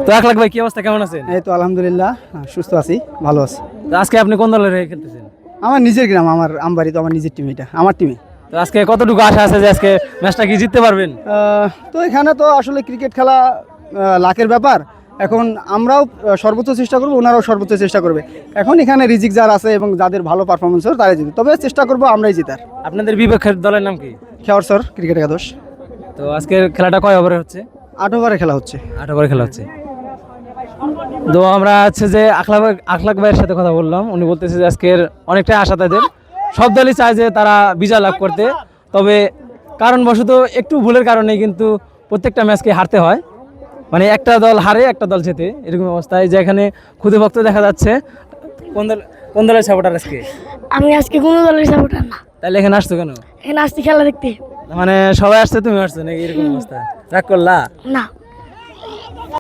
তো আকলাক ভাই, কি অবস্থা, কেমন আছেন? এই তো আলহামদুলিল্লাহ, সুস্থ আছি, ভালো আছি। তো আজকে আপনি কোন দলের হয়ে খেলতেছেন? আমার নিজের গ্রাম, আমার আমবাড়ি, তো আমার নিজের টিম, এটা আমার টিমে। তো আজকে কতটুকু আশা আছে যে আজকে ম্যাচটা কি জিততে পারবেন? তো এখানে তো আসলে ক্রিকেট খেলা লাকের ব্যাপার। এখন আমরাও সর্বোচ্চ চেষ্টা করবো, ওনারাও সর্বোচ্চ চেষ্টা করবে। এখন এখানে রিজিক যার আছে এবং যাদের ভালো পারফরমেন্স হয় তারাই জিতবে, তবে চেষ্টা করবো আমরাই জিতার। আপনাদের বিপক্ষের দলের নাম কি? খেওয়ার স্যার ক্রিকেট একাদশ। তো আজকের খেলাটা কয় ওভারে হচ্ছে? 8 ওভারে খেলা হচ্ছে। 8 ওভারে খেলা হচ্ছে। তো আমরা হচ্ছে যে আখলাক ভাইয়ের সাথে কথা বললাম, উনি বলতেছে যে আজকের অনেকটাই আশা তাদের, সব দলই চায় যে তারা বিজয় লাভ করতে, তবে কারণবশত একটু ভুলের কারণে কিন্তু প্রত্যেকটা ম্যাচকে হারতে হয়, মানে একটা দল হারে একটা দল জেতে, এরকম অবস্থায় যে এখানে ক্ষুদে ভক্ত দেখা যাচ্ছে। কোন দলের সাপোর্টার আজকে? আমি আজকে কোনো দলের সাপোর্টার না। তাহলে এখানে আসছো কেন? এখানে আসছি খেলা দেখতে। মানে সবাই আসছে, তুমি আসছো নাকি, এরকম অবস্থা? রাগ করলা? না।